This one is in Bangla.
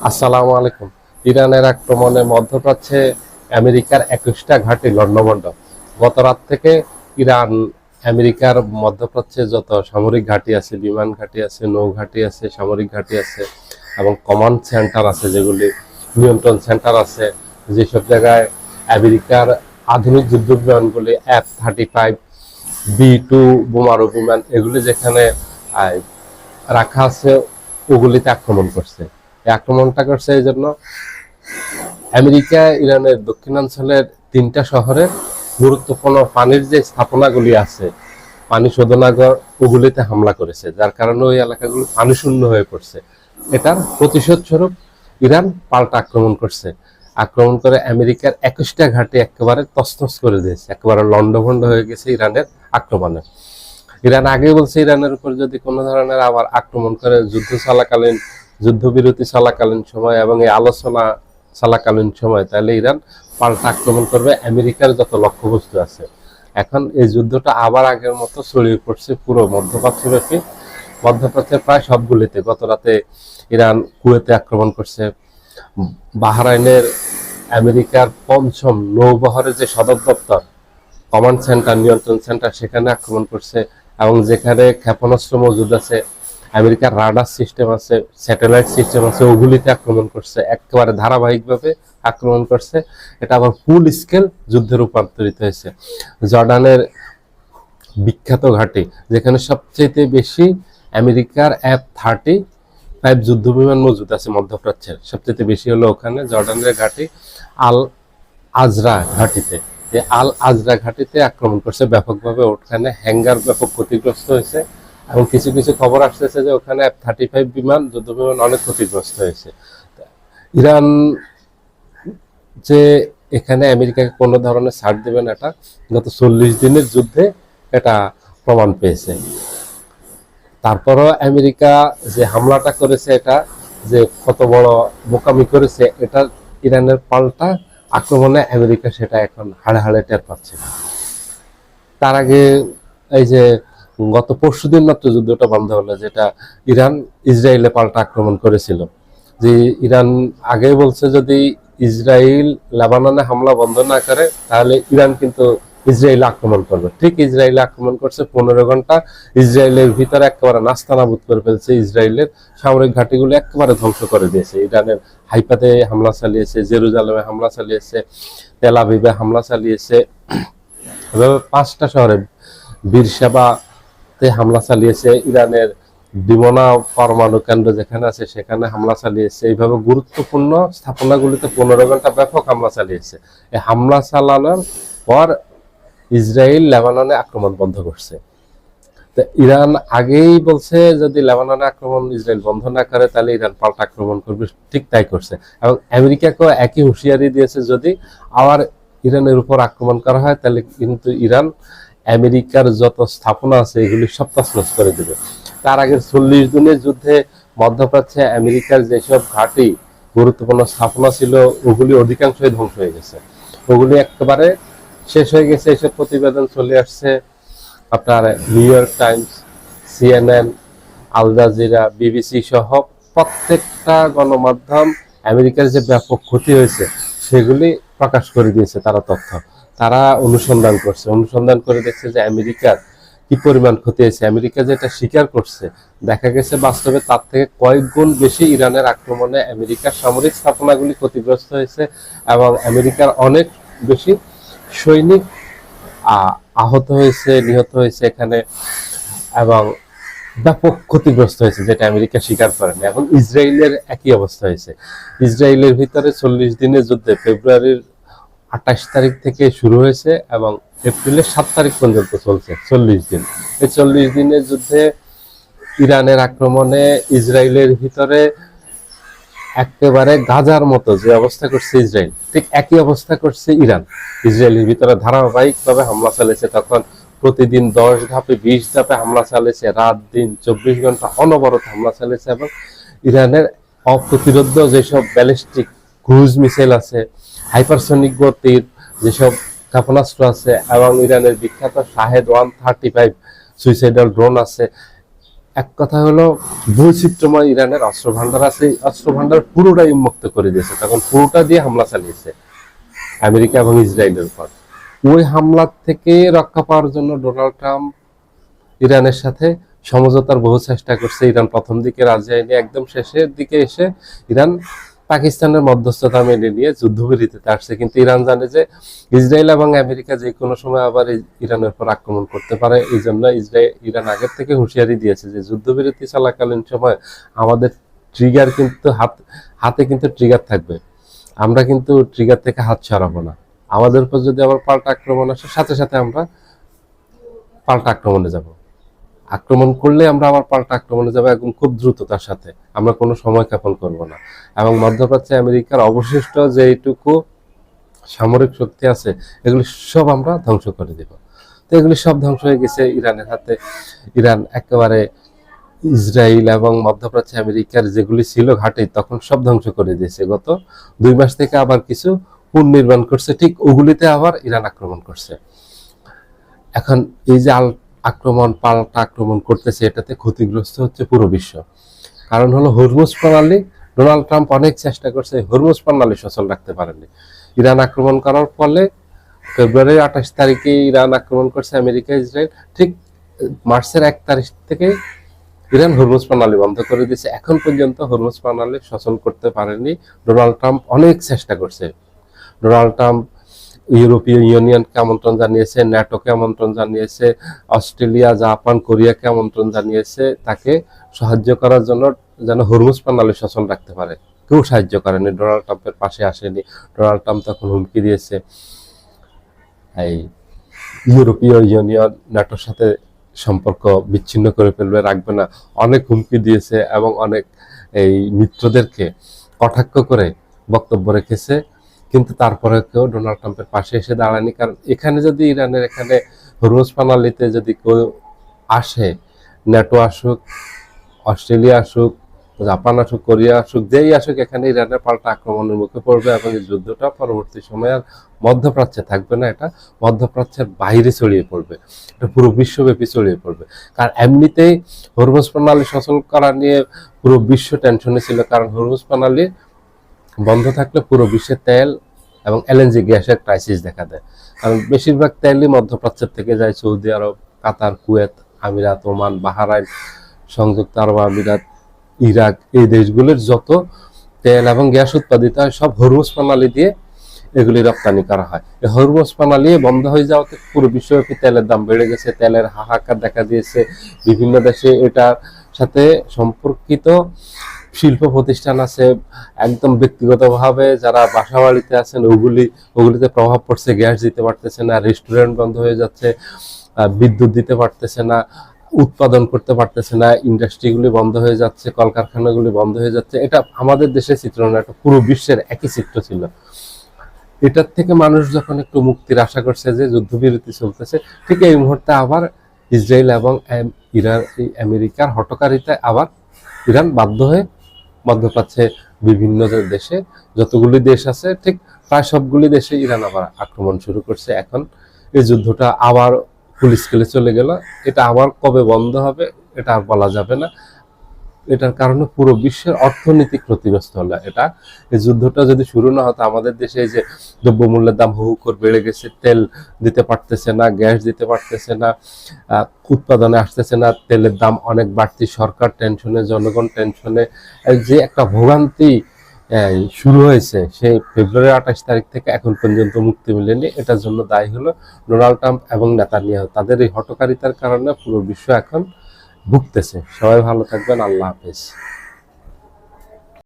আসসালামু আলাইকুম। ইরানের আক্রমণে মধ্যপ্রাচ্যে আমেরিকার 21টা ঘাঁটি লণ্ডভণ্ড। গত রাত থেকে ইরান আমেরিকার মধ্যপ্রাচ্যে যত সামরিক ঘাঁটি আছে, বিমান ঘাঁটি আছে, নৌ ঘাঁটি আছে, সামরিক ঘাঁটি আছে এবং কমান্ড সেন্টার আছে, যেগুলি নিয়ন্ত্রণ সেন্টার আছে, যেসব জায়গায় আমেরিকার আধুনিক যুদ্ধ বিমানগুলি F-35 B-2 বোমারু বিমান এগুলি যেখানে রাখা আছে ওগুলিতে আক্রমণ করছে। এই আক্রমণটা করছে এই জন্য আমেরিকা ইরানের দক্ষিণাঞ্চলের 3টা শহরের গুরুত্বপূর্ণ পানির যে স্থাপনাগুলি আছে, পানি শোধনাগার, ওগুলিতে হামলা করেছে, যার কারণে ওই এলাকাগুলো পানি শূন্য হয়ে পড়ছে। এটার প্রতিশোধ স্বরূপ ইরান পাল্টা আক্রমণ করছে। আক্রমণ করে আমেরিকার 21টা ঘাঁটি একেবারে তছনছ করে দিয়েছে, একেবারে লণ্ডভণ্ড হয়ে গেছে ইরানের আক্রমণে। ইরান আগেই বলছে ইরানের উপর যদি কোনো ধরনের আবার আক্রমণ করে যুদ্ধবিরতি চলাকালীন সময় এবং এই আলোচনা চলাকালীন সময়, তাহলে ইরান পাল্টা আক্রমণ করবে আমেরিকার যত লক্ষ্যবস্তু আছে। এখন এই যুদ্ধটা আবার আগের মতো ছড়িয়ে পড়ছে পুরো মধ্যপ্রাচ্যব্যাপী। মধ্যপ্রাচ্যের প্রায় সবগুলিতে গত রাতে ইরান কুয়েতে আক্রমণ করছে, বাহরাইনের আমেরিকার 5ম নৌবহরের যে সদর দপ্তর, কমান্ড সেন্টার, নিয়ন্ত্রণ সেন্টার, সেখানে আক্রমণ করছে এবং যেখানে ক্ষেপণাস্ত্র মজুদ আছে, আমেরিকার রাডার সিস্টেম আছে, স্যাটেলাইট সিস্টেম আছে, ওগুলিতে আক্রমণ করছে, একেবারে ধারাবাহিকভাবে আক্রমণ করছে। এটা আবার ফুল স্কেল যুদ্ধে রূপান্তরিত হয়েছে। জর্ডানের বিখ্যাত ঘাঁটি, যেখানে সবচেয়ে বেশি আমেরিকার F-35 যুদ্ধ বিমান মজুদ আছে মধ্যপ্রাচ্যের, সবচেয়ে বেশি হলো ওখানে জর্ডানের ঘাঁটি আল আজরা ঘাঁটিতে। যে আল আজরা ঘাঁটিতে আক্রমণ করছে ব্যাপকভাবে, ওখানে হ্যাঙ্গার ব্যাপক ক্ষতিগ্রস্ত হয়েছে এবং কিছু কিছু খবর আসতেছে যে ওখানে F-35 বিমান, যুদ্ধ বিমান অনেক ক্ষতিগ্রস্ত হয়েছে। ইরান যে এখানে আমেরিকাকে কোনো ধরনের ছাড় দেবে না, এটা গত 40 দিনের যুদ্ধে এটা প্রমাণ পেয়েছে। তারপরও আমেরিকা যে হামলাটা করেছে, এটা যে কত বড় বোকামি করেছে, এটা ইরানের পাল্টা আক্রমণে আমেরিকা সেটা এখন হাড়ে হাড়ে টের পাচ্ছে। তার আগে এই যে গত পরশুদিন মাত্র যুদ্ধটা বন্ধ হলো, যেটা ইরান ইসরায়েলে পাল্টা আক্রমণ করেছিল। যে ইরান আগে বলছে যদি ইসরায়েল লেবাননে হামলা বন্ধ না করে তাহলে ইরান কিন্তু ইসরায়েল আক্রমণ করবে। ঠিক ইসরায়েল আক্রমণ করছে, 15 ঘন্টা ইসরায়েলের ভিতরে একেবারে নাস্তানাবুদ করে ফেলছে, ইসরায়েলের সামরিক ঘাঁটিগুলো একেবারে ধ্বংস করে দিয়েছে। ইরানের হাইফাতে হামলা চালিয়েছে, জেরুজালেমে হামলা চালিয়েছে, তেল আভিভে হামলা চালিয়েছে, এভাবে 5টা শহরে বীরশেবাতে হামলা চালিয়েছে, ইরানের দিমনা পরমাণু কেন্দ্র যেখানে আছে সেখানে হামলা চালিয়েছে। এইভাবে গুরুত্বপূর্ণ স্থাপনাগুলিতে 15 ঘন্টা ব্যাপক হামলা চালিয়েছে। এই হামলা চালানোর পর ইসরায়েল লেবাননে আক্রমণ বন্ধ করছে। তো ইরান আগেই বলছে যদি লেবাননে আক্রমণ ইসরায়েল বন্ধ না করে তাহলে ইরান পাল্টা আক্রমণ করবে, ঠিক তাই করছে। এবং আমেরিকাকেও একই হুঁশিয়ারি দিয়েছে যদি আবার ইরানের উপর আক্রমণ করা হয় তাহলে কিন্তু ইরান আমেরিকার যত স্থাপনা আছে এগুলি সব তছনছ করে দেবে। তার আগের 40 দিনের যুদ্ধে মধ্যপ্রাচ্যে আমেরিকার যেসব ঘাঁটি, গুরুত্বপূর্ণ স্থাপনা ছিল, ওগুলি অধিকাংশই ধ্বংস হয়ে গেছে, ওগুলি একেবারে শেষ হয়ে গেছে। এসব প্রতিবেদন চলে আসছে আপনার New York Times, CNN, Al Jazeera, BBC সহ প্রত্যেকটা গণমাধ্যম আমেরিকার যে ব্যাপক ক্ষতি হয়েছে সেগুলি প্রকাশ করে দিয়েছে। তারা তথ্য, তারা অনুসন্ধান করে দেখছে যে আমেরিকার কি পরিমাণ ক্ষতি হয়েছে। আমেরিকা যেটা স্বীকার করছে, দেখা গেছে বাস্তবে তার থেকে কয়েক গুণ বেশি ইরানের আক্রমণে আমেরিকার সামরিক স্থাপনাগুলি ক্ষতিগ্রস্ত হয়েছে এবং আমেরিকার অনেক বেশি সৈনিক আহত হয়েছে, নিহত হয়েছে এখানে এবং ব্যাপক ক্ষতিগ্রস্ত হয়েছে, যেটা আমেরিকা স্বীকার করেনি। এখন ইসরায়েলের একই অবস্থা হয়েছে। ইসরায়েলের ভিতরে 40 দিনের যুদ্ধে ফেব্রুয়ারির 28 তারিখ থেকে শুরু হয়েছে এবং এপ্রিলের 7 তারিখ পর্যন্ত চলছে 40 দিন। এই 40 দিনের যুদ্ধে ইরানের আক্রমণে ইসরায়েলের ভিতরে একেবারে গাজার মতো যে অবস্থা করছে ইসরায়েল, ঠিক একই অবস্থা করছে ইরান। ইসরায়েলের ভিতরে ধারাবাহিকভাবে হামলা চালিয়েছে, তখন প্রতিদিন 10 ধাপে 20 ধাপে হামলা চালিয়েছে, রাত দিন 24 ঘন্টা অনবরত হামলা চালিয়েছে। এবং ইরানের অপ্রতিরোধ্য যেসব ব্যালিস্টিক ক্রুজ মিসাইল আছে, হাইপারসনিক গতির যেসব ক্ষেপণাস্ত্র আছে এবং ইরানের বিখ্যাত শাহেদ 135 সুইসাইডাল ড্রোন আছে, এক কথা হলো বৈচিত্র্যময় ইরানের অস্ত্র ভান্ডার আছে, এই অস্ত্র ভান্ডার পুরোটাই উন্মুক্ত করে দিয়েছে, তখন পুরোটা দিয়ে হামলা চালিয়েছে আমেরিকা এবং ইসরায়েলের উপর। ওই হামলা থেকে রক্ষা পাওয়ার জন্য ডোনাল্ড ট্রাম্প ইরানের সাথে সমঝোতার বহু চেষ্টা করছে। ইরান প্রথম দিকে রাজি হয়নি, একদম শেষের দিকে এসে ইরান পাকিস্তানের মধ্যস্থতা মেনে নিয়ে যুদ্ধবিরতিতে আসছে। কিন্তু ইরান জানে যে ইসরায়েল এবং আমেরিকা যে কোনো সময় আবার ইরানের উপর আক্রমণ করতে পারে, এই জন্য ইরান আগের থেকে হুঁশিয়ারি দিয়েছে যে যুদ্ধবিরতি চলাকালীন সময় আমাদের ট্রিগার কিন্তু হাতে কিন্তু ট্রিগার থাকবে, আমরা কিন্তু ট্রিগার থেকে হাত সরাবো না। আমাদের উপর যদি আবার পাল্টা আক্রমণ আসে, সাথে সাথে আমরা পাল্টা আক্রমণে যাব, আক্রমণ করলে আমরা আবার পাল্টা আক্রমণে যাবো এবং খুব দ্রুততার সাথে, আমরা কোনো সময় ক্ষেপণ করব না। এবং মধ্যপ্রাচ্যে আমেরিকার অবশিষ্ট যেটুকু সামরিক শক্তি আছে এগুলি সব আমরা ধ্বংস করে দেব। তো এগুলি সব ধ্বংস হয়ে গেছে ইরানের হাতে। ইরান একেবারে ইসরায়েল এবং মধ্যপ্রাচ্যে আমেরিকার যেগুলি ছিল ঘাঁটি তখন সব ধ্বংস করে দিয়েছে। গত 2 মাস থেকে আবার কিছু পুনর্নির্মাণ করছে, ঠিক ওগুলিতে আবার ইরান আক্রমণ করছে। এখন এই যে পাল্টা আক্রমণ করতেছে, এটাতে ক্ষতিগ্রস্ত হচ্ছে পুরো বিশ্ব। কারণ হলো হরমুজ প্রণালী, ডোনাল্ড ট্রাম্প অনেক চেষ্টা করছে, হরমুজ প্রণালী সচল রাখতে পারেনি। ইরান আক্রমণ করার ফলে ফেব্রুয়ারি 28 তারিখে ইরান আক্রমণ করছে আমেরিকা ইসরায়েল, ঠিক মার্চের 1 তারিখ থেকে ইরান হরমুজ প্রণালী বন্ধ করে দিয়েছে। এখন পর্যন্ত হরমুজ প্রণালী সচল করতে পারেনি। ডোনাল্ড ট্রাম্প অনেক চেষ্টা করছে। ডোনাল্ড ট্রাম্প ইউরোপীয় ইউনিয়নকে আমন্ত্রণ জানিয়েছে, ন্যাটোকে আমন্ত্রণ জানিয়েছে, অস্ট্রেলিয়া, জাপান, কোরিয়াকে আমন্ত্রণ জানিয়েছে তাকে সাহায্য করার জন্য, যেন হরমুজ প্রণালী সচল রাখতে পারে। কেউ সাহায্য করেনি, ডোনাল্ড ট্রাম্পের পাশে আসেনি। ডোনাল্ড ট্রাম্প তখন হুমকি দিয়েছে এই ইউরোপীয় ইউনিয়ন ন্যাটোর সাথে সম্পর্ক বিচ্ছিন্ন করে ফেলবে, রাখবে না, অনেক হুমকি দিয়েছে এবং অনেক এই মিত্রদেরকে কটাক্ষ করে বক্তব্য রেখেছে। কিন্তু তারপরে কেউ ডোনাল্ড ট্রাম্পের পাশে এসে দাঁড়ায়নি। কারণ এখানে যদি ইরানের এখানে হরমুজ প্রণালীতে যদি কেউ আসে, ন্যাটো আসুক, অস্ট্রেলিয়া আসুক, জাপান আসুক, কোরিয়া আসুক, যেই আসুক, এখানে ইরানের পাল্টা আক্রমণের মুখে পড়বে এবং এই যুদ্ধটা পরবর্তী সময়ে আর মধ্যপ্রাচ্যে থাকবে না, এটা মধ্যপ্রাচ্যের বাইরে ছড়িয়ে পড়বে, এটা পুরো বিশ্বব্যাপী ছড়িয়ে পড়বে। কারণ এমনিতেই হরমুজ প্রণালী সচল করা নিয়ে পুরো বিশ্ব টেনশনে ছিল, কারণ হরমুজ প্রণালী বন্ধ থাকলে পুরো বিশ্বে তেল এবং এলএনজি গ্যাসের ক্রাইসিস দেখা দেয়। কারণ বেশিরভাগ তেলই মধ্যপ্রাচ্যের থেকে যায় সৌদি আরব, কাতার, কুয়েত, আমিরাত, ওমান, বাহরাইন, সংযুক্ত আরব আমিরাত, ইরাক, এই দেশগুলোর যত তেল এবং গ্যাস উৎপাদিত হয় সব হরমুজ প্রণালী দিয়ে এগুলি রপ্তানি করা হয়। এই হরমুজ প্রণালী বন্ধ হয়ে যাওয়াতে পুরো বিশ্বব্যাপী তেলের দাম বেড়ে গেছে, তেলের হাহাকার দেখা দিয়েছে। বিভিন্ন দেশে এটার সাথে সম্পর্কিত শিল্প প্রতিষ্ঠান আছে, একদম ব্যক্তিগতভাবে যারা বাসা বাড়িতে আছেন ওগুলিতে প্রভাব পড়ছে, গ্যাস দিতে পারতেছে না, রেস্টুরেন্ট বন্ধ হয়ে যাচ্ছে, বিদ্যুৎ দিতে পারতেছে না, উৎপাদন করতে পারতেছে না, ইন্ডাস্ট্রিগুলি বন্ধ হয়ে যাচ্ছে, কলকারখানাগুলি বন্ধ হয়ে যাচ্ছে। এটা আমাদের দেশের চিত্র না, এটা পুরো বিশ্বের একই চিত্র ছিল। এটার থেকে মানুষ যখন একটু মুক্তির আশা করছে যে যুদ্ধবিরতি চলতেছে, ঠিক এই মুহূর্তে আবার ইসরায়েল এবং আমেরিকার হঠকারিতায় আবার ইরান বাধ্য হয়ে মধ্যপ্রাচ্যে বিভিন্ন দেশে যতগুলি দেশ আছে ঠিক প্রায় সবগুলি দেশে ইরান আবার আক্রমণ শুরু করছে। এখন এই যুদ্ধটা আবার ফুল স্কেলে চলে গেল। এটা আবার কবে বন্ধ হবে এটা আর বলা যাবে না। এটার কারণে পুরো বিশ্বের অর্থনীতি ক্ষতিগ্রস্ত হলো। এই যুদ্ধটা যদি শুরু না হতো, আমাদের দেশে এই যে দ্রব্যমূল্যের দাম হু হু করে বেড়ে গেছে, তেল দিতে পারতেছে না, গ্যাস দিতে পারতেছে না, উৎপাদনে আসতেছে না, তেলের দাম অনেক বাড়তি, সরকার টেনশনে, জনগণ টেনশনে, যে একটা ভোগান্তি শুরু হয়েছে সেই ফেব্রুয়ারি 28 তারিখ থেকে এখন পর্যন্ত মুক্তি মিলেনি। এটার জন্য দায়ী হলো ডোনাল্ড ট্রাম্প এবং নেতানিয়াহু। তাদের এই হঠকারিতার কারণে পুরো বিশ্ব এখন ভুগতেছে। সবাই ভালো থাকবেন, আল্লাহ হাফেজ।